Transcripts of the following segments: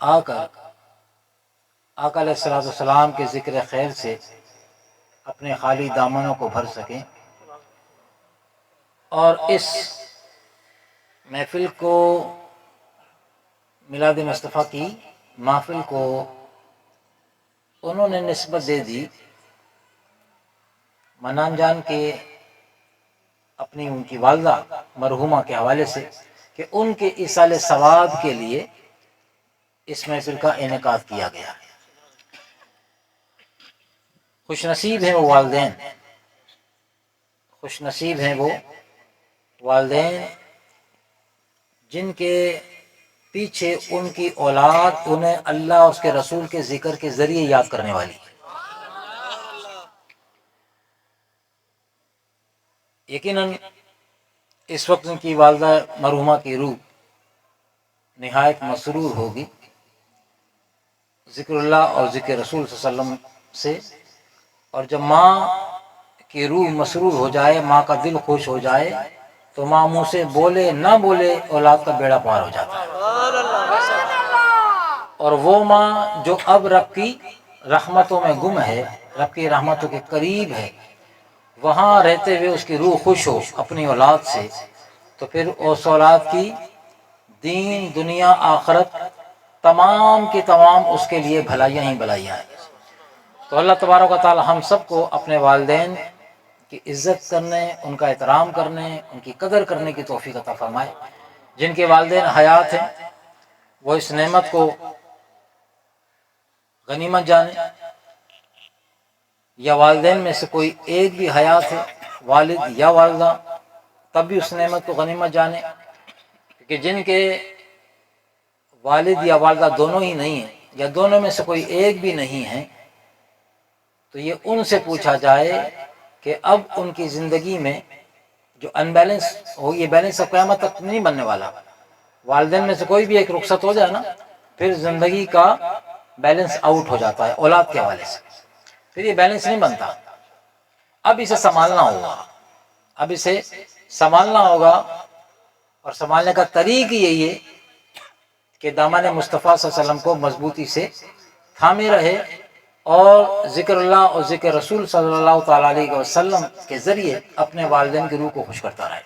آ کر آقا علیہ الصلوۃ والسلام کے ذکر خیر سے اپنے خالی دامنوں کو بھر سکیں اور اس محفل کو، میلاد مصطفیٰ کی محفل کو انہوں نے نسبت دے دی منان جان کے اپنی ان کی والدہ مرحومہ کے حوالے سے کہ ان کے ایصال ثواب کے لیے اس محفل کا انعقاد کیا گیا۔ خوش نصیب ہیں وہ والدین، خوش نصیب ہیں وہ والدین جن کے پیچھے ان کی اولاد انہیں اللہ اور اس کے رسول کے ذکر کے ذریعے یاد کرنے والی۔ یقیناً اس وقت ان کی والدہ مرحومہ کی روح نہایت مسرور ہوگی ذکر اللہ اور ذکر رسول صلی اللہ علیہ وسلم سے، اور جب ماں کی روح مسرور ہو جائے، ماں کا دل خوش ہو جائے تو ماں منہ سے بولے نہ بولے اولاد کا بیڑا پار ہو جاتا ہے۔ اور وہ ماں جو اب رب کی رحمتوں میں گم ہے، رب کی رحمتوں کے قریب ہے، وہاں رہتے ہوئے اس کی روح خوش ہو اپنی اولاد سے، تو پھر اس اولاد کی دین دنیا آخرت تمام کی تمام اس کے لیے بھلائیاں ہی بھلائیاں ہیں۔ تو اللہ تبارک و تعالی ہم سب کو اپنے والدین کی عزت کرنے، ان کا احترام کرنے، ان کی قدر کرنے کی توفیق عطا فرمائے۔ جن کے والدین حیات ہیں وہ اس نعمت کو غنیمت جانیں، یا والدین میں سے کوئی ایک بھی حیات ہے، والد یا والدہ، تب بھی اس نعمت کو غنیمت جانیں، کہ جن کے والد یا والدہ دونوں ہی نہیں ہیں، یا دونوں میں سے کوئی ایک بھی نہیں ہے، تو یہ ان سے پوچھا جائے کہ اب ان کی زندگی میں جو ان بیلنس ہو، یہ بیلنس اب قیامت تک نہیں بننے والا۔ والدین میں سے کوئی بھی ایک رخصت ہو جائے نا، پھر زندگی کا بیلنس آؤٹ ہو جاتا ہے اولاد کے حوالے سے، پھر یہ بیلنس نہیں بنتا۔ اب اسے سنبھالنا ہوگا، اب اسے سنبھالنا ہوگا، اور سنبھالنے کا طریق یہی ہے کہ دامن مصطفیٰ صلی اللہ علیہ وسلم کو مضبوطی سے تھامے رہے اور ذکر اللہ اور ذکر رسول صلی اللہ تعالیٰ علیہ وسلم کے ذریعے اپنے والدین کی روح کو خوش کرتا رہے۔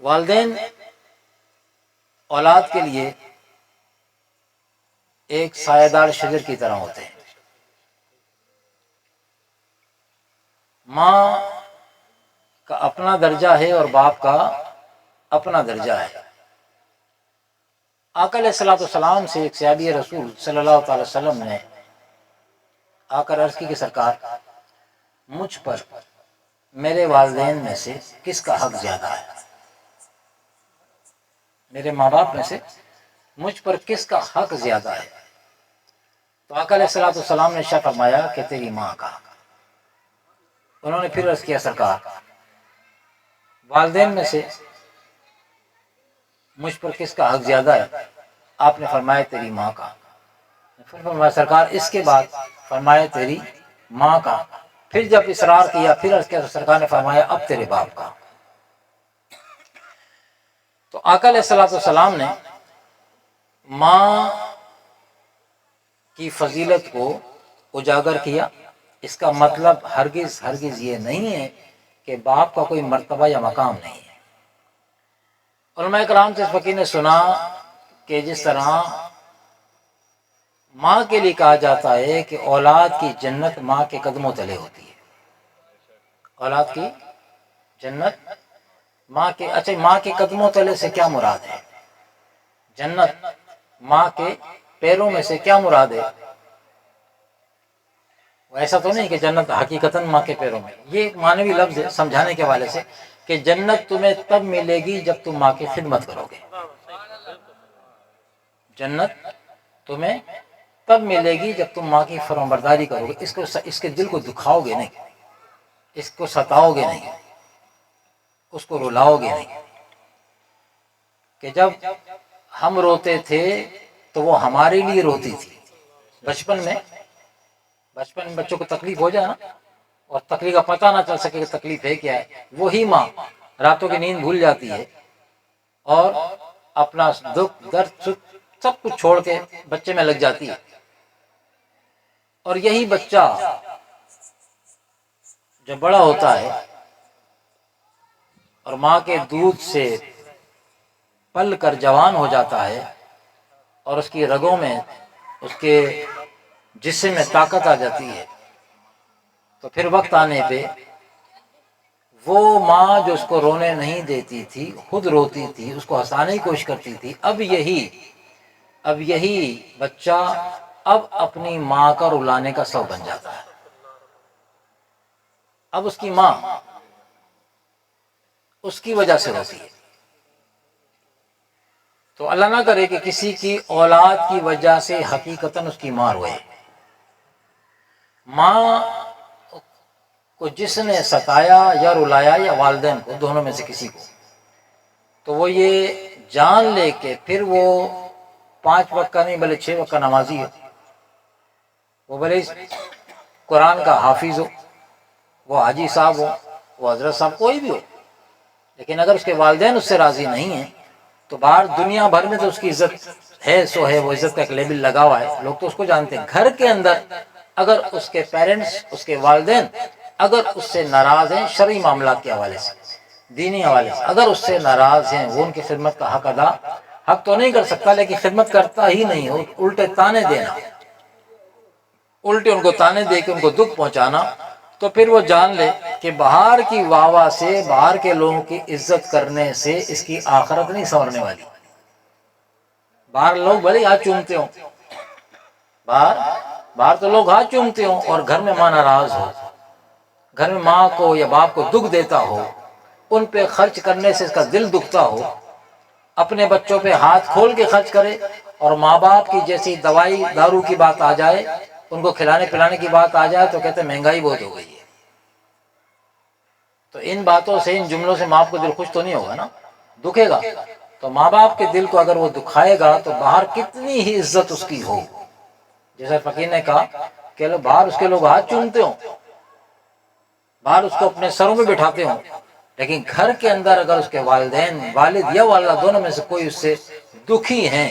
والدین اولاد کے لیے ایک سایہ دار شجر کی طرح ہوتے ہیں۔ ماں کا اپنا درجہ ہے اور باپ کا اپنا درجہ ہے۔ آقا علیہ الصلوۃ والسلام سے ایک صحابی رسول صلی اللہ تعالی وسلم نے آ کر عرض کی کہ سرکار، مجھ پر میرے والدین میں سے کس کا حق زیادہ ہے؟ میرے ماں باپ میں سے مجھ پر کس کا حق زیادہ ہے؟ تو آقا علیہ الصلوۃ والسلام نے ارشاد فرمایا کہ تیری ماں کا۔ انہوں نے پھر عرض کیا سرکار، والدین میں سے مجھ پر کس کا حق زیادہ ہے؟ آپ نے فرمایا تیری ماں کا۔ پھر فرمایا سرکار اس کے بعد؟ فرمایا تیری ماں کا۔ پھر جب اصرار کیا پھر عرض کیا تو سرکار نے فرمایا اب تیرے باپ کا۔ تو آقا علیہ الصلوۃ والسلام نے ماں کی فضیلت کو اجاگر کیا۔ اس کا مطلب ہرگز یہ نہیں ہے کہ باپ کا کوئی مرتبہ یا مقام نہیں ہے۔ علماء کرام سے اس فقیر نے سنا کہ جس طرح ماں کے لیے کہا جاتا ہے کہ اولاد کی جنت ماں کے قدموں تلے ہوتی ہے، اولاد کی جنت ماں کے قدموں تلے سے کیا مراد ہے؟ جنت ماں کے پیروں میں سے کیا مراد ہے؟ ایسا تو نہیں کہ جنت حقیقتاً ماں کے پیروں میں، یہ ایک معنوی لفظ ہے سمجھانے کے حوالے سے کہ جنت تمہیں تب ملے گی جب تم ماں کی خدمت کرو گے۔ جنت تمہیں تب ملے گی جب تم ماں کی فرمانبرداری کرو گے، اس کے دل کو دکھاؤ گے نہیں، اس کو ستاؤ گے نہیں، اس کو رلاؤ گے نہیں۔ کہ جب ہم روتے تھے تو وہ ہمارے لیے روتی تھی۔ بچپن میں بچوں کو تکلیف ہو جائے نا اور تکلیف کا پتہ نہ چل سکے کہ تکلیف ہے کیا ہے، وہی ماں راتوں کی نیند بھول جاتی ہے اور اپنا دکھ درد سب کچھ چھوڑ کے بچے میں لگ جاتی ہے. اور یہی بچہ جب بڑا ہوتا ہے اور ماں کے دودھ سے پل کر جوان ہو جاتا ہے اور اس کی رگوں میں اس کے جسم میں طاقت آ جاتی ہے، تو پھر وقت آنے پہ وہ ماں جو اس کو رونے نہیں دیتی تھی خود روتی تھی، اس کو ہنسانے کی کوشش کرتی تھی، اب یہی بچہ اب اپنی ماں کا رلانے کا سبب بن جاتا ہے. اب اس کی ماں اس کی وجہ سے روتی ہے. تو اللہ نہ کرے کہ کسی کی اولاد کی وجہ سے حقیقتاً اس کی ماں روئے. ماں کو جس نے ستایا یا رلایا یا والدین کو، دونوں میں سے کسی کو، تو وہ یہ جان لے کے پھر وہ 5 وقت کا نہیں بلے 6 وقت کا نمازی ہو، وہ بھلے قرآن کا حافظ ہو، وہ حاجی صاحب ہو، وہ حضرت صاحب، کوئی بھی ہو، لیکن اگر اس کے والدین اس سے راضی نہیں ہیں تو باہر دنیا بھر میں تو اس کی عزت ہے سو ہے، وہ عزت کا ایک لیبل لگا ہوا ہے، لوگ تو اس کو جانتے ہیں. گھر کے اندر اگر اس کے پیرنٹس، اس کے والدین اگر اس سے ناراض ہیں شرعی معاملات کے حوالے سے، دینی حوالے سے اگر اس سے ناراض ہیں، وہ ان کی خدمت کا حق تو نہیں کر سکتا، لیکن خدمت کرتا ہی نہیں ہو، الٹے تانے دینا، الٹے ان کو تانے دے کے ان کو دکھ پہنچانا، تو پھر وہ جان لے کہ باہر کی واہ واہ سے، باہر کے لوگوں کی عزت کرنے سے اس کی آخرت نہیں سنورنے والی. باہر لوگ بھلے ہاتھ چومتے ہوں، باہر تو لوگ ہاتھ چومتے ہوں، اور گھر میں ماں ناراض ہو، گھر میں ماں کو یا باپ کو دکھ دیتا ہو، ان پہ خرچ کرنے سے اس کا دل دکھتا ہو، اپنے بچوں پہ ہاتھ کھول کے خرچ کرے، اور ماں باپ کی جیسی دوائی دارو کی بات آ جائے، ان کو کھلانے پلانے کی بات آ جائے تو کہتے ہیں مہنگائی بہت ہو گئی ہے. تو ان باتوں سے، ان جملوں سے ماں باپ کو دل خوش تو نہیں ہوگا نا، دکھے گا. تو ماں باپ کے دل کو اگر وہ دکھائے گا تو باہر کتنی ہی عزت اس کی ہو، جیسا فقیر نے کہا کہ باہر اس کے لوگ ہاتھ چومتے ہوں، باہر اس کو اپنے سروں میں بٹھاتے ہوں، لیکن گھر کے اندر اگر اس کے والدین، والد یا والدہ دونوں میں سے کوئی اس سے دکھی ہیں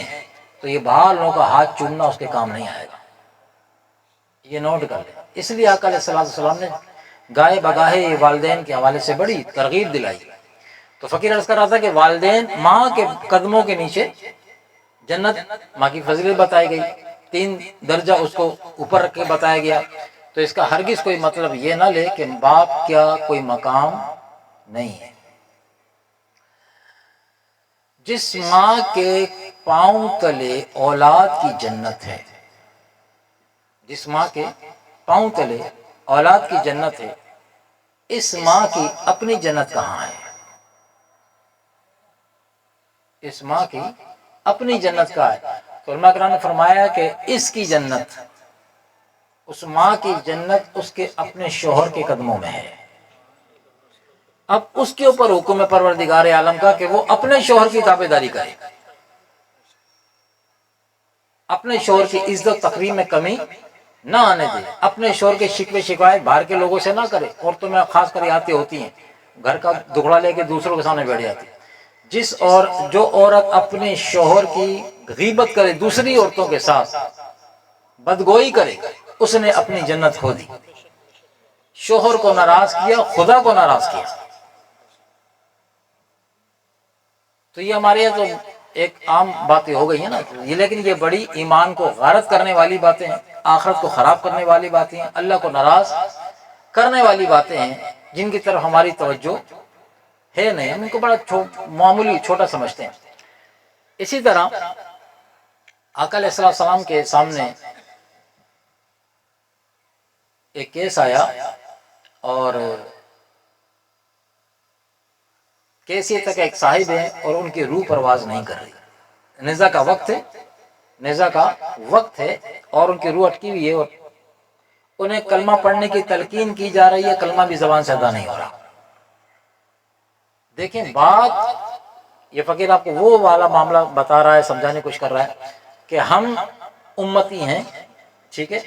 تو یہ باہر لوگوں کا ہاتھ چومنا اس کے کام نہیں آئے گا. یہ نوٹ کر لیں. اس لیے آقا علیہ السلام نے گائے بگاہے والدین کے حوالے سے بڑی ترغیب دلائی. تو فقیر عرض کر رہا تھا کہ والدین، ماں کے قدموں کے نیچے جنت، ماں کی فضیلت بتائی گئی، 3 درجہ اس کو اوپر رکھ کے بتایا گیا. تو اس کا ہرگز کوئی مطلب یہ نہ لے کہ باپ کیا کوئی مقام نہیں ہے. جس ماں کے پاؤں تلے اولاد کی جنت ہے، جس ماں کے پاؤں تلے اولاد کی جنت ہے، اس ماں کی اپنی جنت کہاں ہے؟ اس ماں کی اپنی جنت کہاں ہے؟ تو علماء کرام نے فرمایا کہ اس کی جنت، اس ماں کی جنت اس کے اپنے شوہر کے قدموں میں ہے. اب اس کے اوپر حکم ہے پروردگار عالم کا کہ وہ اپنے شوہر کی تابعداری کرے، اپنے شوہر کی عزت تقریم میں کمی نہ آنے دے، اپنے شوہر کے شکوے شکایت باہر کے لوگوں سے نہ کرے. عورتوں میں خاص کر آتی ہوتی ہیں، گھر کا دکھڑا لے کے دوسروں کے سامنے بیٹھ جاتی. جو عورت اپنے شوہر کی غیبت کرے، دوسری عورتوں کے ساتھ بدگوئی کرے، اس نے اپنی جنت کھو دی، شوہر کو ناراض کیا، خدا کو ناراض کیا. تو یہ ہمارے یہاں تو ایک عام باتیں ہو گئی ہیں نا یہ، لیکن یہ بڑی ایمان کو غارت کرنے والی باتیں ہیں، آخرت کو خراب کرنے والی باتیں ہیں، اللہ کو ناراض کرنے والی باتیں ہیں، جن کی طرف ہماری توجہ ہے نہیں، ہم ان کو بڑا معمولی چھوٹا سمجھتے ہیں. اسی طرح آقا علیہ السلام کے سامنے ایک کیس آیا، اور کیس یہ تک ایک صاحب ہیں اور ان کی روح پرواز نہیں کر رہی، نیزہ کا وقت ہے اور ان کی روح اٹکی ہوئی ہے، اور انہیں کلمہ پڑھنے کی تلقین کی جا رہی ہے، کلمہ بھی زبان سے ادا نہیں ہو رہا. دیکھیں بات، یہ فقیر آپ کو وہ والا معاملہ بتا رہا ہے، سمجھانے کی کوشش کر رہا ہے کہ ہم امتی ہیں، ٹھیک ہے.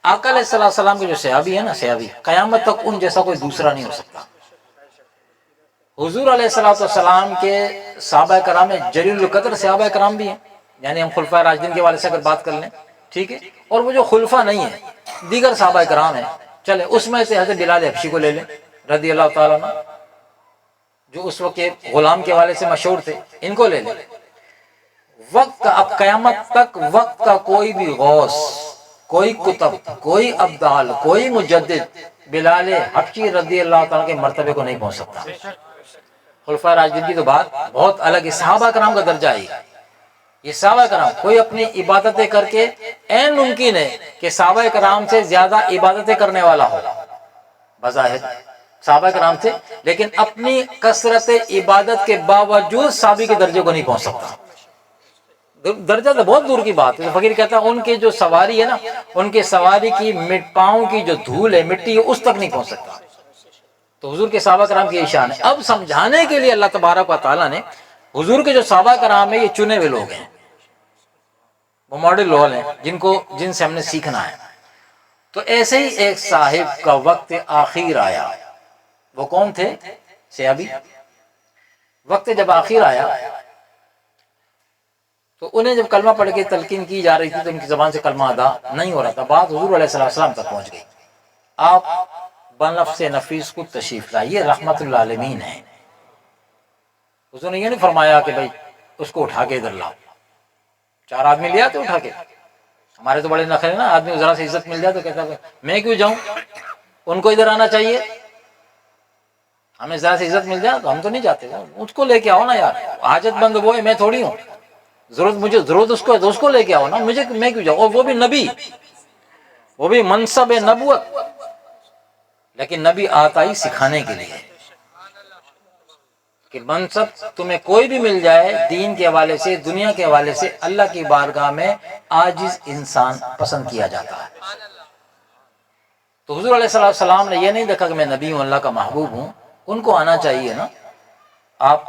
آقا علیہ السلام کے جو صحابی ہیں نا، صحابی قیامت تک ان جیسا کوئی دوسرا نہیں ہو سکتا. حضور علیہ الصلوۃ والسلام کے صحابہ کرام میں جلیل القدر صحابہ کرام بھی ہیں، یعنی ہم خلفائے راشدین کے والے سے اگر بات کر لیں، ٹھیک ہے، اور وہ جو خلفاء نہیں ہیں دیگر صحابہ کرام ہیں، چلے اس میں سے حضرت بلال حبشی کو لے لیں رضی اللہ تعالیٰ عنہ، جو اس وقت کے غلام کے والے سے مشہور تھے، ان کو لے لیں۔ وقت کا اب قیامت تک وقت کا کوئی بھی غوث، کوئی کتب، کوئی ابدال، کوئی مجدد بلال حبشی رضی اللہ تعالیٰ کے مرتبے کو نہیں پہنچ سکتا۔ خلفائے راشدین کی تو بات بہت الگ ہے، صحابہ کرام کا درجہ ہے یہ صحابہ کرام کوئی اپنی عبادتیں کر کے این ممکن ہے کہ صحابہ کرام سے زیادہ عبادتیں کرنے والا ہو بظاہر صحابہ کرام سے، لیکن اپنی کثرت عبادت کے باوجود صحابی کے درجے کو نہیں پہنچ سکتا۔ درجہ تو بہت دور کی بات ہے، فقیر کہتا ہے ان کی جو سواری ہے نا، ان کے سواری کی پاؤں کی جو دھول ہے، مٹی ہے، اس تک نہیں پہنچ سکتا۔ تو حضور کے صحابہ کرام کی شان ہے۔ اب سمجھانے کے لیے اللہ تبارک و تعالیٰ نے حضور کے جو صحابہ کرام ہیں یہ چنے ہوئے لوگ ہیں، وہ ماڈل رول ہیں جن سے ہم نے سیکھنا ہے۔ تو ایسے ہی ایک صاحب کا وقت آخر آیا، وہ کون تھے؟ صحابی۔ وقت جب آخر آیا تو انہیں جب کلمہ پڑھ کے تلقین کی جا رہی تھی تو ان کی زبان سے کلمہ ادا نہیں ہو رہا تھا، بات حضور علیہ السلام تک پہنچ گئی۔ آپ بنفس نفیس کو تشریف لائیے، رحمت اللہ عالمین ہے۔ حضور نے یہ نہیں فرمایا کہ بھائی اس کو اٹھا کے ادھر لاؤ، چار آدمی لے آتے اٹھا کے۔ ہمارے تو بڑے نخرے نا، آدمی کو ذرا سے عزت مل جائے تو کہتا ہے میں کیوں جاؤں، ان کو ادھر آنا چاہیے، ہمیں ذرا سے عزت مل جائے تو ہم تو نہیں جاتے، اس کو لے کے آؤ نا یار، حاجت بند وہ ہے، میں تھوڑی ہوں، مجھے ضرورت اس کو ہے تو اس کو لے کے آؤ نا، مجھے میں کیوں جاؤں، اور وہ بھی نبی، وہ بھی منصب نبوت، لیکن نبی آتا ہی سکھانے کے لیے کہ منصب تمہیں کوئی بھی مل جائے دین کے حوالے سے، دنیا کے حوالے سے، اللہ کی بارگاہ میں عاجز انسان پسند کیا جاتا ہے۔ تو حضور علیہ السلام نے یہ نہیں دیکھا کہ میں نبی ہوں، اللہ کا محبوب ہوں، ان کو آنا چاہیے نا۔ آپ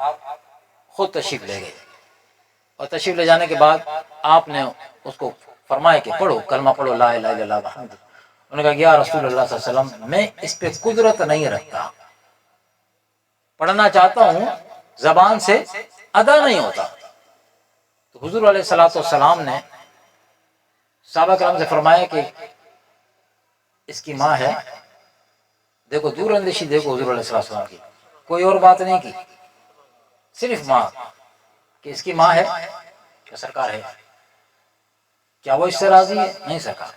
خود تشریف لے گئے اور تشریف لے جانے کے بعد آپ نے اس کو فرمایا کہ پڑھو کلمہ، پڑھو لا الہ الا اللہ محمد۔ انہوں نے کہا یا رسول اللہ صلی اللہ علیہ وسلم میں اس پہ قدرت نہیں رکھتا، پڑھنا چاہتا ہوں زبان سے ادا نہیں ہوتا۔ تو حضور علیہ السلام نے صحابہ کرام سے فرمایا کہ اس کی ماں ہے، دیکھو دور اندیشی، دیکھو حضور علیہ السلام کی، کوئی اور بات نہیں کی، صرف ماں، کہ اس کی ماں ہے کیا سرکار ہے، کیا وہ اس سے راضی ہے؟ نہیں سرکار،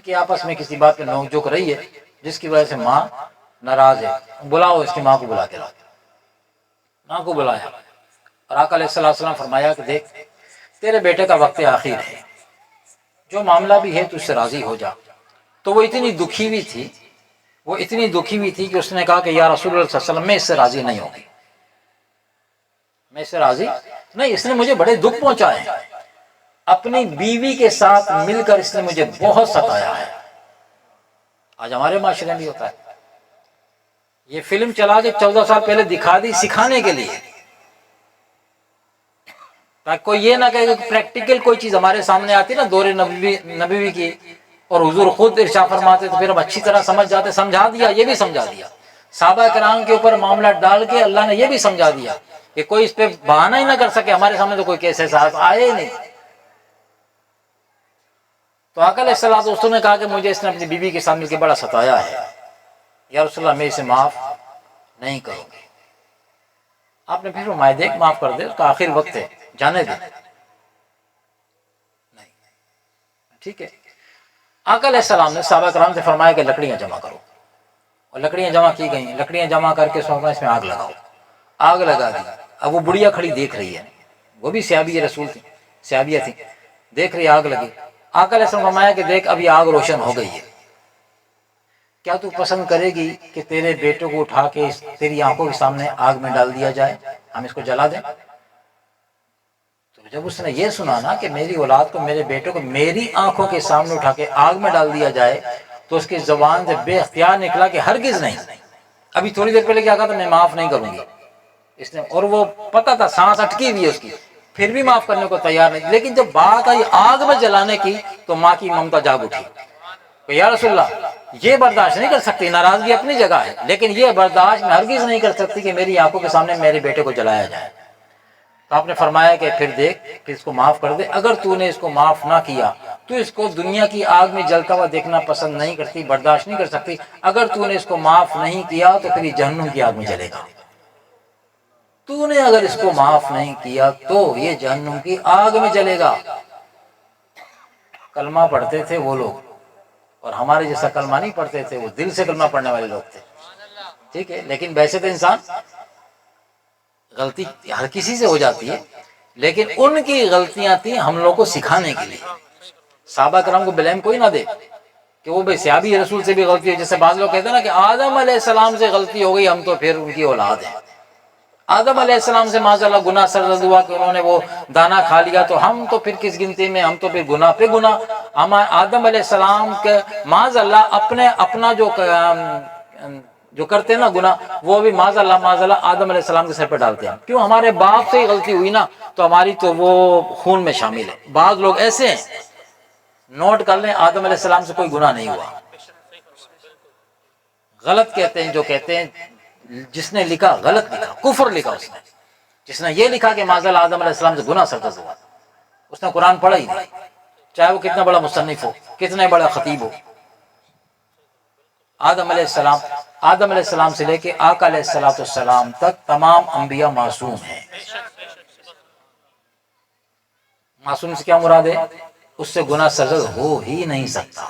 کہ آپس میں کسی بات پہ نوک جھوک رہی ہے جس کی وجہ سے ماں ناراض ہے، بلاؤ اس کی ماں کو، بلا کے لاؤ۔ ماں کو بلایا اور آقا علیہ السلام فرمایا کہ دیکھ تیرے بیٹے کا وقت آخر ہے، جو معاملہ بھی ہے تو اس سے راضی ہو جا۔ تو وہ اتنی دکھی ہوئی تھی، وہ اتنی دکھی ہوئی تھی کہ اس نے کہا کہ یا رسول اللہ صلی اللہ علیہ وسلم میں اس سے راضی نہیں ہوگی، میں اس سے راضی نہیں، اس نے مجھے بڑے دکھ پہنچائے ہیں، اپنی بیوی کے ساتھ مل کر اس نے مجھے بہت ستایا ہے۔ آج ہمارے معاشرے میں بھی ہوتا ہے، یہ فلم چلا کے 14 سال پہلے دکھا دی سکھانے کے لیے، تاکہ کوئی یہ نہ کہے کہ پریکٹیکل کوئی چیز ہمارے سامنے آتی نا دور نبوی کی، اور حضور خود ارشاد فرماتے تو پھر ہم اچھی طرح سمجھ جاتے، سمجھا دیا، یہ بھی سمجھا دیا، صحابہ کرام کے اوپر معاملہ ڈال کے اللہ نے یہ بھی سمجھا دیا کہ کوئی اس پہ بہانہ ہی نہ کر سکے، ہمارے سامنے تو کوئی کیس ایسا آئے ہی نہیں۔ تو آقا علیہ السلام نے کہا کہ مجھے اس نے اپنی بیوی کے ساتھ مل کے بڑا ستایا ہے، یا رسول اللہ میں اسے معاف نہیں کروں گی۔ آپ نے پھر فرمایا دیکھ معاف کر دے، اس کا آخر وقت ہے، جانے دے۔ نہیں، ٹھیک ہے۔ آقا علیہ السلام نے صحابہ کرام سے فرمایا کہ لکڑیاں جمع کرو، اور لکڑیاں جمع کی گئیں، لکڑیاں جمع کر کے اس میں آگ لگاؤ، آگ لگا دی۔ اب وہ بڑھیا کھڑی دیکھ رہی ہے، وہ بھی صحابی رسول تھی، صحابیہ تھی، دیکھ رہی آگ لگی۔ آقا علیہ السلام فرمایا کہ دیکھ اب یہ آگ روشن ہو گئی ہے، کیا تو پسند کرے گی کہ تیرے بیٹے کو اٹھا کے تیری آنکھوں کے سامنے آگ میں ڈال دیا جائے، ہم اس کو جلا دیں؟ تو جب اس نے یہ سنا نا کہ میری اولاد کو، میرے بیٹے کو میری آنکھوں کے سامنے اٹھا کے آگ میں ڈال دیا جائے، تو اس کی زبان سے بے اختیار نکلا کہ ہرگز نہیں۔ ابھی تھوڑی دیر پہلے کیا کہا تھا، میں معاف نہیں کروں گی، اس نے، اور وہ پتہ تھا سانس اٹکی ہوئی ہے اس کی، پھر بھی معاف کرنے کو تیار نہیں۔ لیکن جب بات آئی آگ میں جلانے کی تو ماں کی ممتا جاگ اٹھی کہ یا رسول اللہ یہ برداشت نہیں کر سکتی، ناراضگی اپنی جگہ ہے، لیکن یہ برداشت میں ہرگز نہیں کر سکتی کہ میری آنکھوں کے سامنے میرے بیٹے کو جلایا جائے۔ تو آپ نے فرمایا کہ پھر دیکھ کہ اس کو معاف کر دے، اگر تو نے اس کو معاف نہ کیا تو اس کو دنیا کی آگ میں جلتا ہوا دیکھنا پسند نہیں کرتی، برداشت نہیں کر سکتی، اگر تو نے اس کو معاف نہیں کیا تو پھر یہ جہنم کی آگ میں جلے گا۔ تو نے اگر اس کو معاف نہیں کیا تو یہ جہنم کی آگ میں جلے گا۔ کلمہ پڑھتے تھے وہ لوگ، اور ہمارے جیسا کلمہ نہیں پڑھتے تھے، وہ دل سے کلمہ پڑھنے والے لوگ تھے، ٹھیک ہے، لیکن ویسے تو انسان غلطی ہر کسی سے ہو جاتی ہے، لیکن ان کی غلطیاں تھیں ہم لوگ کو سکھانے کے لیے۔ صحابہ کرام کو بلیم کوئی نہ دے کہ وہ بھئی صحابی رسول سے بھی غلطی ہے، جیسے بعض لوگ کہتے ہیں نا کہ آدم علیہ السلام سے غلطی ہو گئی، ہم تو پھر ان کی اولاد ہیں۔ آدم علیہ السلام سے معاذ اللہ گناہ سرزد ہوا کہ انہوں نے وہ دانا کھا لیا، تو ہم تو پھر کس گنتی میں، ہم تو پھر گناہ پہ گناہ۔ ہم آدم علیہ السلام کے معاذ اللہ اپنا جو کرتے ہیں نا گناہ، وہ بھی معاذ اللہ آدم علیہ السلام کے سر پہ ڈالتے ہیں۔ کیوں؟ ہمارے باپ سے ہی غلطی ہوئی نا، تو ہماری تو وہ خون میں شامل ہے۔ بعض لوگ ایسے ہیں، نوٹ کر لیں، آدم علیہ السلام سے کوئی گناہ نہیں ہوا، غلط کہتے ہیں جو کہتے ہیں، جس نے لکھا غلط لکھا، کفر لکھا اس نے، جس نے یہ لکھا کہ معاذ اللہ آدم علیہ السلام سے گناہ سرزد ہوا، اس نے قرآن پڑھا ہی نہیں، چاہے وہ کتنا بڑا مصنف ہو، کتنا بڑا خطیب ہو۔ آدم علیہ السلام سے لے کے آقا علیہ السلام تک تمام انبیاء معصوم ہیں۔ معصوم سے کیا مراد ہے؟ اس سے گناہ سرزد ہو ہی نہیں سکتا،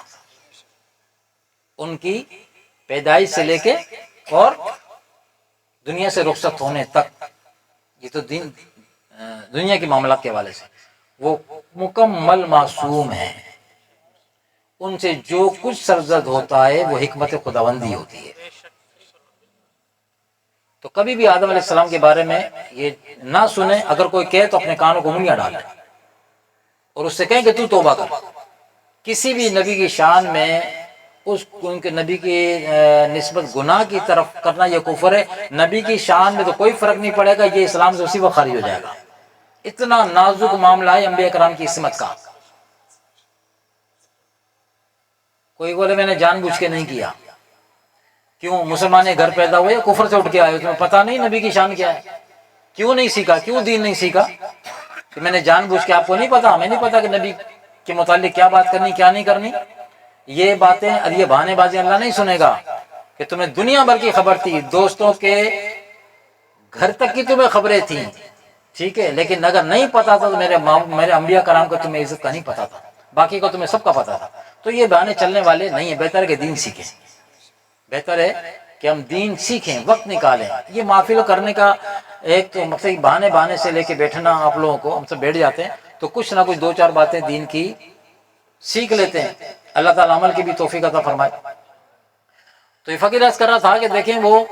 ان کی پیدائش سے لے کے اور دنیا سے رخصت ہونے تک، یہ تو دنیا کے معاملات کے حوالے سے وہ مکمل معصوم ہیں۔ ان سے جو کچھ سرزد ہوتا ہے وہ حکمت خداوندی ہوتی ہے۔ تو کبھی بھی آدم علیہ السلام کے بارے میں یہ نہ سنیں، اگر کوئی کہے تو اپنے کانوں کو انگلیاں ڈالیں اور اس سے کہیں کہ تو توبہ کر۔ کسی بھی نبی کی شان میں ان کے نبی کی نسبت گناہ کی طرف کرنا یہ کفر ہے۔ نبی کی شان میں تو کوئی فرق نہیں پڑے گا، یہ اسلام سے اسی وقت خارج ہو جائے گا۔ اتنا نازک معاملہ ہے انبیاء کرام کی عصمت کا۔ کوئی بولے میں نے جان بوجھ کے نہیں کیا، کیوں؟ مسلمان گھر پیدا ہوئے یا کفر سے اٹھ کے آئے، تمہیں پتہ نہیں نبی کی شان کیا ہے؟ کیوں نہیں سیکھا؟ کیوں دین نہیں سیکھا؟ کہ میں نے جان بوجھ کے، آپ کو نہیں پتا، ہمیں نہیں پتا کہ نبی کے متعلق کیا بات کرنی کیا نہیں کرنی۔ یہ باتیں اور یہ بہانے بازی اللہ نہیں سنے گا کہ تمہیں دنیا بھر کی خبر تھی، دوستوں کے گھر تک کی تمہیں خبریں تھیں، ٹھیک ہے، لیکن اگر نہیں پتا تھا تو میرے انبیاء کرام کو تمہیں عزت کا نہیں پتا تھا، باقی کو تمہیں سب کا پتا تھا۔ تو یہ بہانے چلنے والے نہیں ہیں، بہتر ہے کہ دین سیکھیں، بہتر ہے کہ ہم دین سیکھیں، وقت نکالیں۔ یہ محفل کرنے کا ایک تو مقصد بہانے سے لے کے بیٹھنا، آپ لوگوں کو ہم سب بیٹھ جاتے ہیں تو کچھ نہ کچھ دو چار باتیں دین کی سیکھ لیتے ہیں، اللہ تعالیٰ عمل کی بھی توفیق عطا فرمائے۔ تو یہ فقیر عرض کر رہا تھا کہ دیکھیں، وہ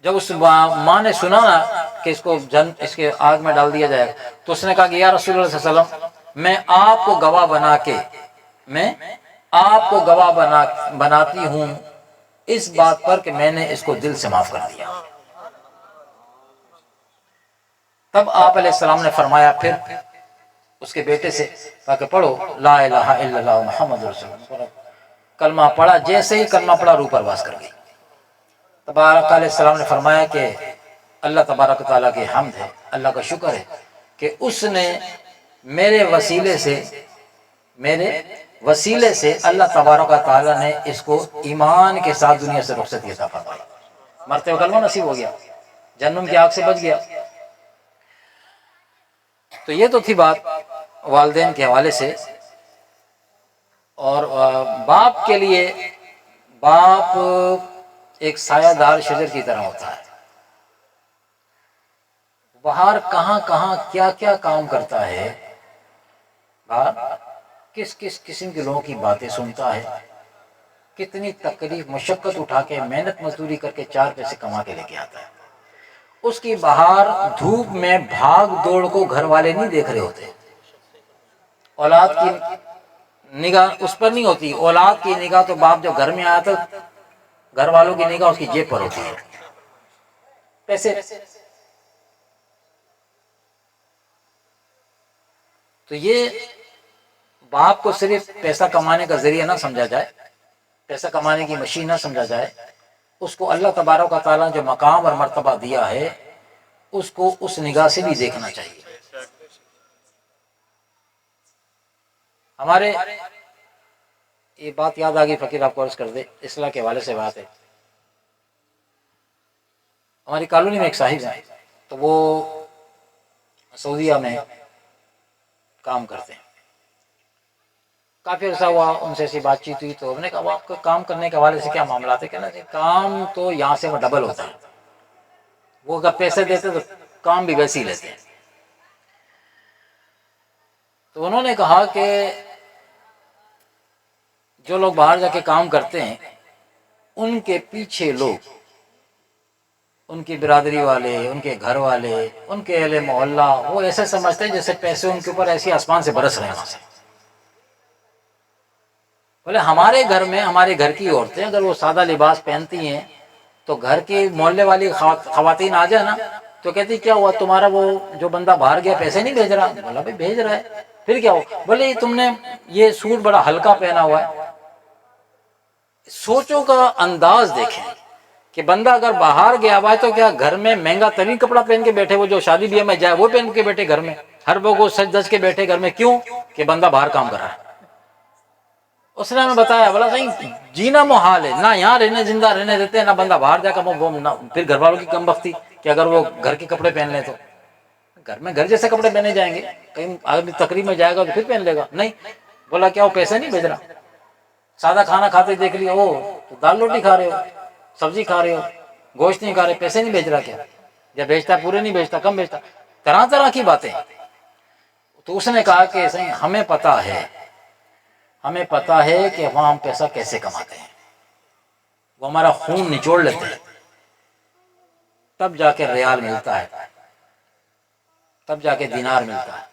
جب اس ماں نے سنا کہ اس کے آگ میں ڈال دیا جائے تو اس نے کہا کہ یا رسول اللہ صلی اللہ علیہ وسلم، میں آپ کو گواہ بناتی ہوں اس بات پر کہ میں نے اس کو دل سے معاف کر دیا۔ تب آپ علیہ السلام نے فرمایا، پھر اس کے بیٹے سے کہا کہ پڑھو لا الہ الا اللہ محمد رسول اللہ۔ کلمہ پڑھا، جیسے ہی کلمہ پڑھا روح پرواز کر گئی۔ تبارک علیہ السلام نے فرمایا کہ اللہ تبارک تعالیٰ کی حمد ہے، اللہ کا شکر ہے کہ اس نے میرے وسیلے سے اللہ تبارک تعالیٰ نے اس کو ایمان کے ساتھ دنیا سے رخصتی عطا فرمائی، مرتے ہوئے کلمہ نصیب ہو گیا، جہنم کی آگ سے بچ گیا۔ تو یہ تو تھی بات والدین کے حوالے سے۔ اور باپ کے لیے، باپ ایک سایہ دار شجر کی طرح ہوتا ہے، باہر کہاں کیا کیا کام کرتا ہے، باہر کس قسم کے لوگوں کی باتیں سنتا ہے، کتنی تکلیف مشقت اٹھا کے محنت مزدوری کر کے 4 پیسے کما کے لے کے آتا ہے۔ اس کی باہر دھوپ میں بھاگ دوڑ کو گھر والے نہیں دیکھ رہے ہوتے، اولاد کی نگاہ اس پر نہیں ہوتی، اولاد کی نگاہ تو باپ جب گھر میں آیا تو گھر والوں کی نگاہ اس کی جیب پر ہوتی ہے، پیسے۔ تو یہ باپ کو صرف پیسہ کمانے کا ذریعہ نہ سمجھا جائے، پیسہ کمانے کی مشین نہ سمجھا جائے، اس کو اللہ تبارک و تعالیٰ جو مقام اور مرتبہ دیا ہے اس کو اس نگاہ سے بھی دیکھنا چاہیے۔ ہمارے یہ بات یاد آ گئی، فقیر آپ کو عرض کر دے، اصلاح کے حوالے سے بات ہے۔ ہماری کالونی میں ایک صاحب ہیں، تو وہ سعودیہ میں کام کرتے ہیں۔ کافی عرصہ ہوا ان سے ایسی بات چیت ہوئی، تو ہم نے کہا آپ کو کام کرنے کے حوالے سے کیا معاملات ہے؟ کہنا کام تو یہاں سے وہ ڈبل ہوتا ہے، وہ اگر پیسے دیتے تو کام بھی ویسے ہی لیتے ہیں۔ تو انہوں نے کہا کہ جو لوگ باہر جا کے کام کرتے ہیں ان کے پیچھے لوگ، ان کی برادری والے، ان کے گھر والے، ان کے اہل محلہ، وہ ایسے سمجھتے ہیں جیسے پیسے ان کے اوپر ایسی آسمان سے برس رہے ہیں وہاں سے۔ بولے ہمارے گھر میں، ہمارے گھر کی عورتیں اگر وہ سادہ لباس پہنتی ہیں تو گھر کی محلے والی خواتین آ جائے نا تو کہتی کیا ہوا تمہارا وہ جو بندہ باہر گیا پیسے نہیں بھیج رہا؟ بولا بھائی بھیج رہا ہے، پھر کیا ہوا؟ بولے تم نے یہ سوٹ بڑا ہلکا پہنا ہوا ہے۔ سوچوں کا انداز دیکھیں کہ بندہ اگر باہر گیا ہوا ہے تو کیا گھر میں مہنگا ترین کپڑا پہن کے بیٹھے، وہ جو شادی بیاہ میں جائے وہ پہن کے بیٹھے گھر میں، ہر وہ سج دج کے بیٹھے گھر میں، کیوں کہ بندہ باہر کام کر رہا ہے۔ اس نے ہمیں بتایا، بولا صحیح جینا محال ہے، نہ یہاں رہنے زندہ رہنے دیتے ہیں، نہ بندہ باہر جا کر پھر گھر والوں کی کم بختی کہ اگر وہ گھر کے کپڑے پہن لیں تو گھر میں گھر جیسے کپڑے پہنے جائیں گے، کہیں آدمی تقریب میں جائے گا تو پھر پہن لے گا، نہیں۔ بولا کیا وہ پیسے نہیں بھیج رہا؟ سادہ کھانا کھاتے دیکھ لیا، او تو دال روٹی کھا رہے ہو، سبزی کھا رہے ہو، گوشت نہیں کھا رہے، پیسے نہیں بھیج رہا کیا؟ یا بھیجتا پورے نہیں بھیجتا، کم بھیجتا، طرح طرح کی باتیں۔ تو اس نے کہا کہ صحیح ہمیں پتہ ہے کہ وہاں ہم پیسہ کیسے کماتے ہیں، وہ ہمارا خون نچوڑ لیتے ہیں، تب جا کے ریال ملتا ہے، تب جا کے دینار ملتا ہے۔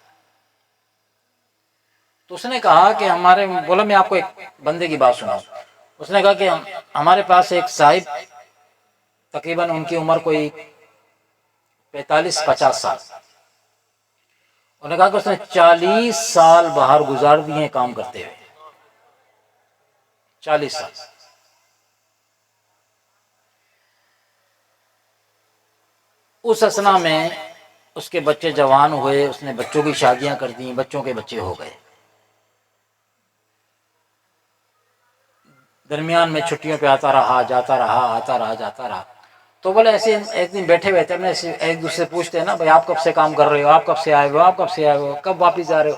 تو اس نے کہا کہ ہمارے، بولا میں آپ کو ایک بندے کی بات سناؤں۔ اس نے کہا کہ ہمارے پاس ایک صاحب، تقریباً ان کی عمر کوئی 45-50 سال، انہوں نے کہا کہ اس نے 40 سال باہر گزار دیے ہیں کام کرتے ہوئے، 40 سال۔ اس اثنا میں اس کے بچے جوان ہوئے، اس نے بچوں کی شادیاں کر دیں، بچوں کے بچے ہو گئے، درمیان میں چھٹیوں پہ آتا رہا جاتا رہا، آتا رہا جاتا رہا۔ تو بولے ایسے ایک دن بیٹھے ہوئے تھے، ہم نے ایک دوسرے سے پوچھتے ہیں نا بھائی آپ کب سے کام کر رہے ہو، آپ کب سے آئے ہو، آپ کب سے آئے ہو، کب واپس جا رہے ہو؟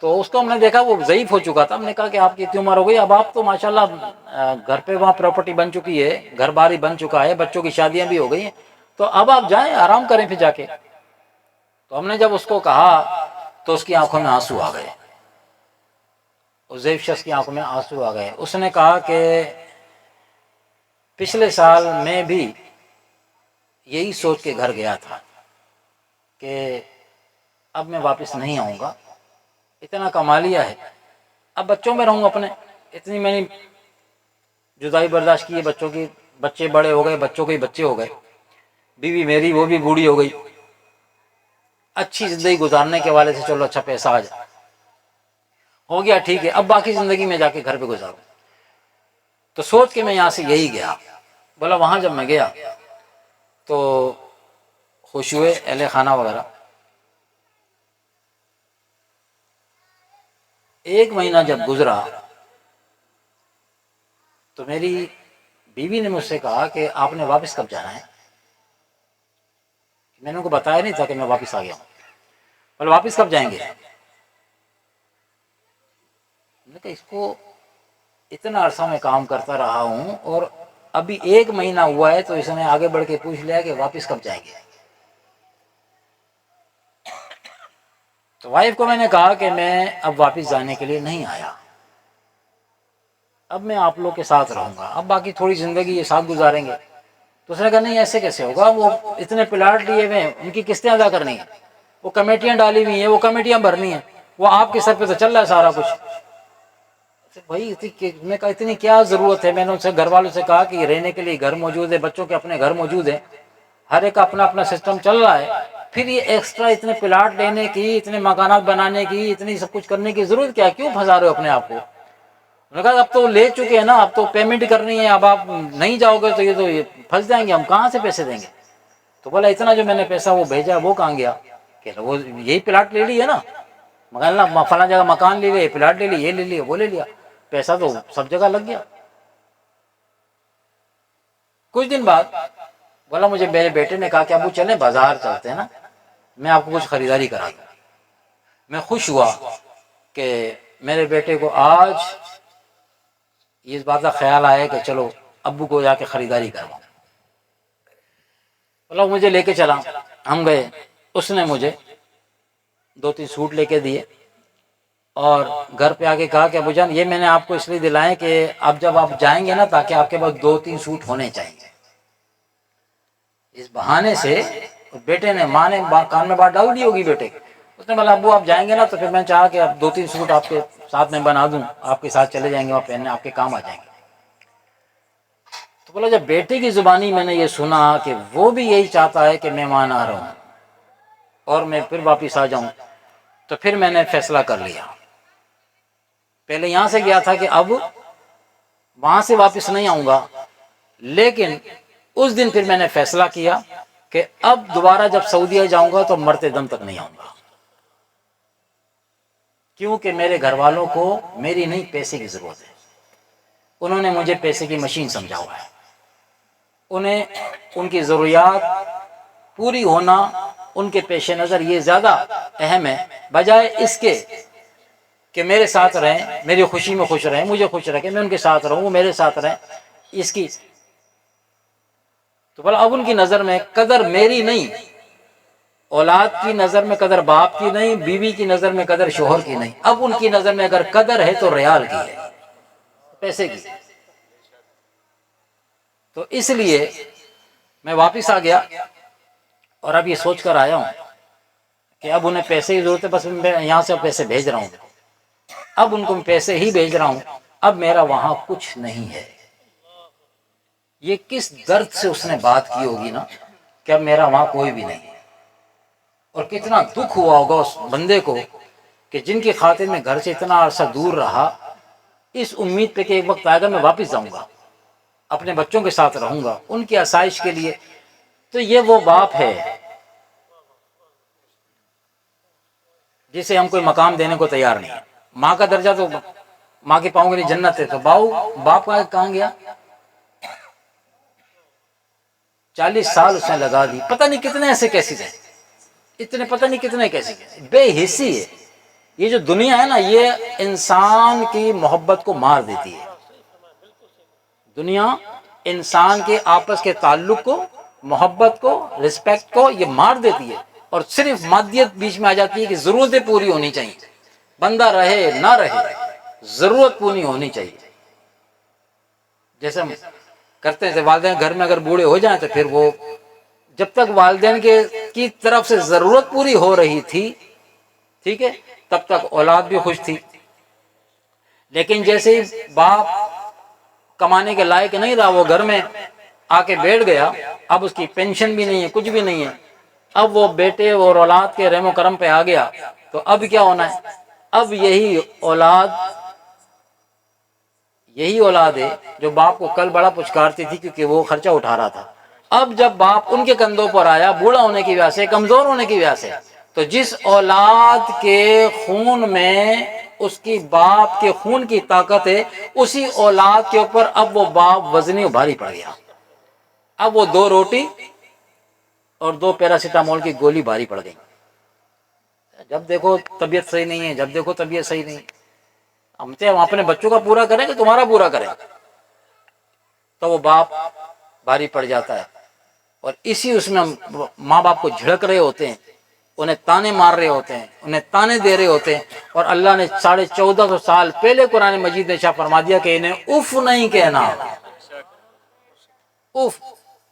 تو اس کو ہم نے دیکھا وہ ضعیف ہو چکا تھا۔ ہم نے کہا کہ آپ کی اتنی عمر ہو گئی، اب آپ تو ماشاءاللہ گھر پہ وہاں پراپرٹی بن چکی ہے، گھر باری بن چکا ہے، بچوں کی شادیاں بھی ہو گئی ہیں، تو اب آپ جائیں آرام کریں پھر جا کے۔ تو ہم نے جب اس کو کہا تو اس کی آنکھوں میں آنسو آ گئے، اس ضعیف شخص کی آنکھوں میں آنسو آ گئے۔ اس نے کہا کہ پچھلے سال میں بھی یہی سوچ کے گھر گیا تھا کہ اب میں واپس نہیں آؤں گا، اتنا کما لیا ہے، اب بچوں میں رہوں اپنے، اتنی میں نے جدائی برداشت کی ہے، بچوں کی، بچے بڑے ہو گئے، بچوں کے ہی بچے ہو گئے، بیوی میری وہ بھی بوڑھی ہو گئی، اچھی زندگی گزارنے کے والے سے چلو اچھا پیسہ آ جائے، ہو گیا ٹھیک ہے، اب باقی زندگی میں جا کے گھر پہ گزاروں۔ تو سوچ کے میں یہاں سے یہی گیا۔ بولا وہاں جب میں گیا تو خوش ہوئے اہل خانہ وغیرہ، 1 مہینہ جب گزرا تو میری بیوی نے مجھ سے کہا کہ آپ نے واپس کب جانا ہے؟ میں نے ان کو بتایا نہیں تھا کہ میں واپس آ گیا ہوں۔ بولے واپس کب جائیں گے؟ میں نے کہا اس کو اتنا عرصہ میں کام کرتا رہا ہوں اور ابھی 1 مہینہ ہوا ہے تو اس نے آگے بڑھ کے پوچھ لیا کہ واپس کب جائیں گے؟ تو وائف کو میں نے کہا کہ میں اب واپس جانے کے لیے نہیں آیا، اب میں آپ لوگ کے ساتھ رہوں گا، اب باقی تھوڑی زندگی یہ ساتھ گزاریں گے۔ تو اس نے کہا نہیں ایسے کیسے ہوگا، وہ اتنے پلاٹ لیے ہوئے ہیں، ان کی قسطیں ادا کرنی ہیں، وہ کمیٹیاں ڈالی ہوئی ہیں، وہ کمیٹیاں بھرنی ہیں، وہ آپ کے سر پہ تو چل رہا ہے سارا کچھ۔ بھائی میں کہا اتنی کیا ضرورت ہے؟ میں نے ان سے گھر والوں سے کہا کہ رہنے کے لیے گھر موجود ہے، بچوں کے اپنے گھر موجود ہیں، ہر ایک کا اپنا اپنا سسٹم چل رہا ہے، پھر یہ ایکسٹرا اتنے پلاٹ لینے کی، اتنے مکانات بنانے کی، اتنی سب کچھ کرنے کی ضرورت کیا؟ کیوں پھنسا رہے ہو اپنے آپ کو؟ انہوں نے کہا اب تو لے چکے ہیں نا، اب تو پیمنٹ کرنی ہے، اب آپ نہیں جاؤ گے تو یہ پھنس جائیں گے، ہم کہاں سے پیسے دیں گے؟ تو بولا اتنا جو میں نے پیسہ وہ بھیجا وہ کہاں گیا؟ کہ وہ یہی پلاٹ لے لی ہے نا، مگر فلاں جگہ مکان لے لیا، پلاٹ لے لیا، یہ لے لیا، وہ لے لیا، پیسہ تو سب جگہ لگ گیا۔ کچھ دن بعد بولا مجھے میرے بیٹے نے کہا کہ ابو چلیں بازار چلتے ہیں نا، میں آپ کو کچھ خریداری کرا دوں۔ میں خوش ہوا کہ میرے بیٹے کو آج اس بات کا خیال آیا کہ چلو ابو کو جا کے خریداری کرواؤں۔ بولا مجھے لے کے چلا، ہم گئے، اس نے مجھے 2-3 سوٹ لے کے دیے اور گھر پہ آ کے کہا کہ ابو جان یہ میں نے آپ کو اس لیے دلائے کہ اب جب آپ جائیں گے نا تاکہ آپ کے پاس 2-3 سوٹ ہونے چاہیے۔ اس بہانے سے بیٹے نے، ماں نے کان میں بات ڈال دی ہوگی بیٹے، اس نے بولا ابو آپ جائیں گے نا تو پھر میں چاہا کہ اب 2-3 سوٹ آپ کے ساتھ میں بنا دوں، آپ کے ساتھ چلے جائیں گے اور پہننے آپ کے کام آ جائیں گے۔ تو بولا جب بیٹے کی زبانی میں نے یہ سنا کہ وہ بھی یہی چاہتا ہے کہ مہمان آ رہا ہوں اور میں پھر واپس آ جاؤں، تو پھر میں نے فیصلہ کر لیا۔ پہلے یہاں سے گیا تھا کہ اب وہاں سے واپس نہیں آؤں گا، لیکن اس دن پھر میں نے فیصلہ کیا کہ اب دوبارہ جب سعودیہ جاؤں گا تو مرتے دم تک نہیں آؤں گا، کیونکہ میرے گھر والوں کو میری نہیں پیسے کی ضرورت ہے، انہوں نے مجھے پیسے کی مشین سمجھا ہوا ہے، انہیں ان کی ضروریات پوری ہونا ان کے پیش نظر یہ زیادہ اہم ہے بجائے اس کے کہ میرے ساتھ رہیں، میری خوشی میں خوش رہیں، مجھے خوش رکھیں، میں ان کے ساتھ رہوں، وہ میرے ساتھ رہیں، اس کی۔ تو بولا اب ان کی نظر میں قدر میری نہیں، اولاد کی نظر میں قدر باپ کی نہیں، بیوی کی نظر میں قدر شوہر کی نہیں، اب ان کی نظر میں اگر قدر ہے تو ریال کی ہے، پیسے کی۔ تو اس لیے میں واپس آ گیا اور اب یہ سوچ کر آیا ہوں کہ اب انہیں پیسے کی ضرورت ہے، بس میں یہاں سے پیسے بھیج رہا ہوں، اب ان کو پیسے ہی بھیج رہا ہوں، اب میرا وہاں کچھ نہیں ہے۔ یہ کس درد سے اس نے بات کی ہوگی نا کہ اب میرا وہاں کوئی بھی نہیں ہے، اور کتنا دکھ ہوا ہوگا اس بندے کو کہ جن کی خاطر میں گھر سے اتنا عرصہ دور رہا، اس امید پہ کہ ایک وقت آئے گا میں واپس جاؤں گا، اپنے بچوں کے ساتھ رہوں گا ان کی آسائش کے لیے۔ تو یہ وہ باپ ہے جسے ہم کوئی مقام دینے کو تیار نہیں ہے۔ ماں کا درجہ تو ماں کے پاؤں کے لیے جنت ہے، تو باپ کا کہاں گیا؟ 40 سال اس نے لگا دی، پتہ نہیں کتنے ایسے کیسز ہیں، اتنے پتہ نہیں کتنے کیسز ہیں، بے حسی ہے۔ یہ جو دنیا ہے نا یہ انسان کی محبت کو مار دیتی ہے، دنیا انسان کے آپس کے تعلق کو، محبت کو، رسپیکٹ کو یہ مار دیتی ہے، اور صرف مادیت بیچ میں آ جاتی ہے کہ ضرورتیں پوری ہونی چاہیے، بندہ رہے نہ رہے ضرورت پوری ہونی چاہیے۔ جیسے ہم کرتے ہیں والدین گھر میں اگر بوڑھے ہو جائیں تو پھر وہ جب تک والدین کی طرف سے ضرورت پوری ہو رہی تھی، ٹھیک ہے، تب تک اولاد بھی خوش تھی، لیکن جیسے ہی باپ کمانے کے لائق نہیں رہا، وہ گھر میں آ کے بیٹھ گیا، اب اس کی پینشن بھی نہیں ہے، کچھ بھی نہیں ہے، اب وہ بیٹے اور اولاد کے رحم و کرم پہ آ گیا، تو اب کیا ہونا ہے؟ اب یہی اولاد ہے جو باپ کو کل بڑا پچکارتی تھی کیونکہ وہ خرچہ اٹھا رہا تھا، اب جب باپ ان کے کندھوں پر آیا بوڑھا ہونے کی وجہ سے، کمزور ہونے کی وجہ سے، تو جس اولاد کے خون میں اس کی باپ کے خون کی طاقت ہے، اسی اولاد کے اوپر اب وہ باپ وزنی و بھاری پڑ گیا، اب وہ 2 روٹی اور 2 پیراسیٹامول کی گولی بھاری پڑ گئی، جب دیکھو طبیعت صحیح نہیں ہے، جب دیکھو طبیعت صحیح نہیں ہے، ہم اپنے بچوں کا پورا کریں کہ تمہارا پورا کریں؟ تو وہ باپ بھاری پڑ جاتا ہے، اور اسی اس میں ماں باپ کو جھڑک رہے ہوتے ہیں، انہیں تانے مار رہے ہوتے ہیں، انہیں تانے دے رہے ہوتے ہیں، اور اللہ نے 1450 سال پہلے قرآن مجید نے فرما دیا کہ انہیں اف نہیں کہنا۔ اف،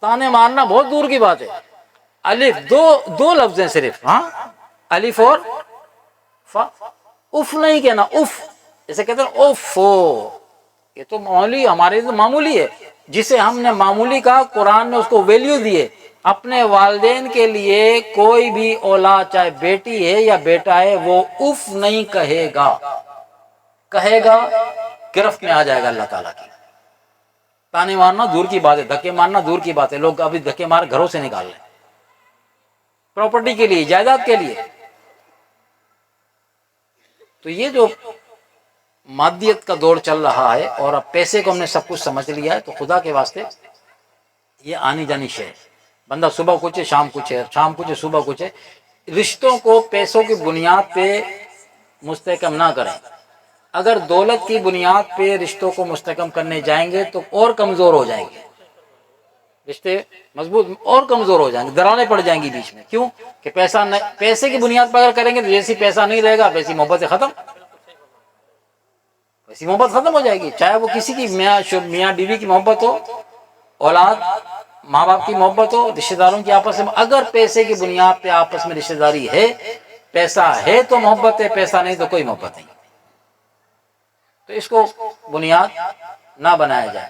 تانے مارنا بہت دور کی بات ہے، الف دو لفظ ہیں صرف، ہاں الف اور فا، اف نہیں کہنا، اف جیسے کہتے ہیں اف، یہ تو معمولی، ہمارے تو معمولی ہے، جسے ہم نے معمولی کہا قرآن نے اس کو ویلیو دیے، اپنے والدین کے لیے کوئی بھی اولاد چاہے بیٹی ہے یا بیٹا ہے وہ اف نہیں کہے گا، کہے گا گرفت میں آ جائے گا اللہ تعالیٰ کی۔ تانے مارنا دور کی بات ہے، دھکے مارنا دور کی بات ہے، لوگ ابھی دھکے مار گھروں سے نکال رہے ہیں پراپرٹی کے لیے، جائیداد کے لیے۔ تو یہ جو مادیت کا دور چل رہا ہے اور اب پیسے کو ہم نے سب کچھ سمجھ لیا ہے، تو خدا کے واسطے یہ آنی جانی شے ہے۔ بندہ صبح کچھ ہے شام کچھ ہے، شام کچھ ہے صبح کچھ ہے۔ رشتوں کو پیسوں کی بنیاد پہ مستحکم نہ کریں۔ اگر دولت کی بنیاد پہ رشتوں کو مستحکم کرنے جائیں گے تو اور کمزور ہو جائیں گے، رشتے مضبوط اور کمزور ہو جائیں گے، دراریں پڑ جائیں گی بیچ میں۔ کیوں کہ پیسے کی بنیاد پر اگر کریں گے تو جیسی پیسہ نہیں رہے گا ویسی محبت ختم، ویسی محبت ختم ہو جائے گی، چاہے وہ کسی کی میاں بیوی کی محبت ہو، اولاد ماں باپ کی محبت ہو، رشتہ داروں کی آپس میں۔ اگر پیسے کی بنیاد پہ آپس میں رشتہ داری ہے، پیسہ ہے تو محبت ہے، پیسہ نہیں تو کوئی محبت نہیں۔ تو اس کو بنیاد نہ بنایا جائے۔